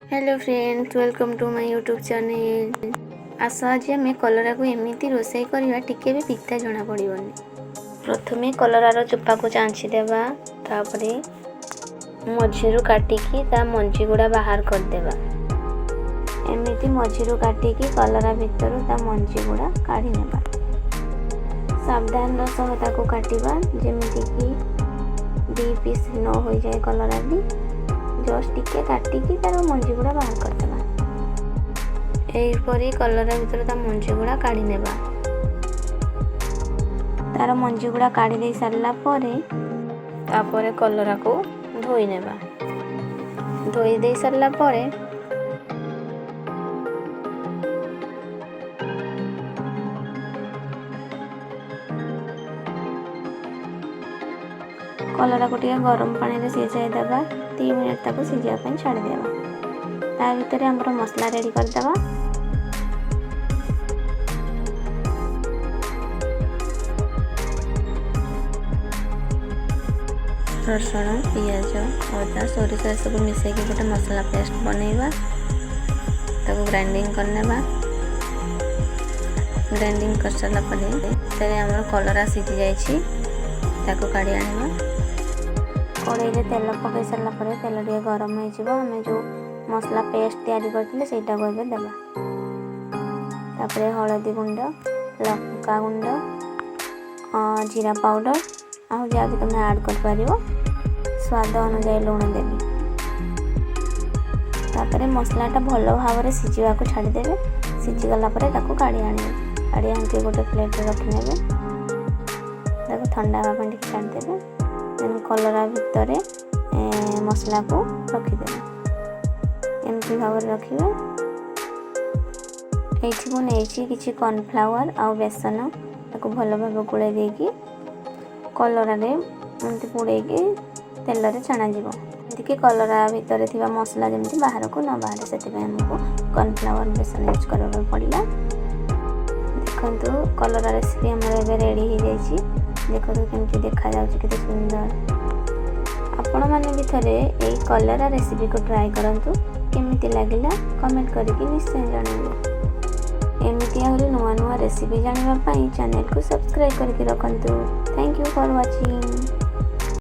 Hello friends, welcome to my YouTube channel. आस आज आम कलरा को एमती रोषे करवा टिके भी पिता जना पड़ोनी। प्रथमे कलरार चोपा को चांची देवा, तापरे मझीरु काटिकी ता मंजी गुड़ा बाहर करदेवा। एमती मझीरु काटिकी कलरा भितर ता मंजी गुड़ा काढ़ी नेबा। सावधान सह ताको काटिबा जेमिति कि 2 पीस न हो जाए कलरा भी। जस्ट टिके काटिकी तार मंजी गुड़ा बाहर करदेबा। एहीपरी कलरा भितर ता मंजी गुड़ा काढ़ी नेबा। तार मंजी गुड़ा काढ़ी दे सारला परे तापरे कलरा को धोई नेबा। धोई दे सारला परे कलरा को गरम पानी रे सिझाई देबा। 3 मिनिट तक सिझा पे छाड़ी देबा। ता भितर हमर मसला रेडी कर देबा। रसुण, पियाज, अदा, सोरिष सब मिसई के गोटे मसला पेस्ट बनैबा। ताको ग्राइंडिंग करनेबा। ग्राइंडिंग कर सारा परे तेरे हमर कलरा सिझी जाइछि। ताको काढी आनिबा। कड़ाई रे तेल पकई सारा परे तेल टे गरम हो जिवो। हमें जो मसला पेस्ट तैयारी करथिले सेटा को एबे देबा। तापरे हळदी गुंड, लंका गुंड, जीरा पाउडर आ जा भी तुम ऐड कर पारिबो। स्वाद अनुसार लूण देबी। तापरे मसलाटा भलो भाव रे सिझिबा को छाडी देबे। सिझी गला परे ताको काढी आनिबे। काढी आनके गोटे प्लेट रे रखि नेबे। ताको ठंडा हवा पे छाडी देबे। कलरा भितर मसला को रखिदे। एमती भाव रखिए। एठी को नेछि किछि कॉर्नफ्लावर आ बेसन ताको भलो भाव गुळे देकी कलरा रे एमती पुड़ेकी तेल रे छाणा जीवो। एमती कलरा भितर थिबा मसला जेमती बाहर को न बाहर सेति पे हमको कॉर्नफ्लावर बेसन यूज करबा पड़िला। देखंतु कलरा रेसिपी हमर एबे रेडी हो जाइछि। देखो केमती देखा जाउछि केते सुंदर। आपण माने भी थरे एई कलरा रेसिपी को ट्राई करंतु। केमिति लागिला कमेंट करके निश्चय जणाइबे। एमिति आहुरी नुआ नुआ रेसिपी जानिबा पई चैनल को सब्सक्राइब करके रखंतु। Thank you for watching.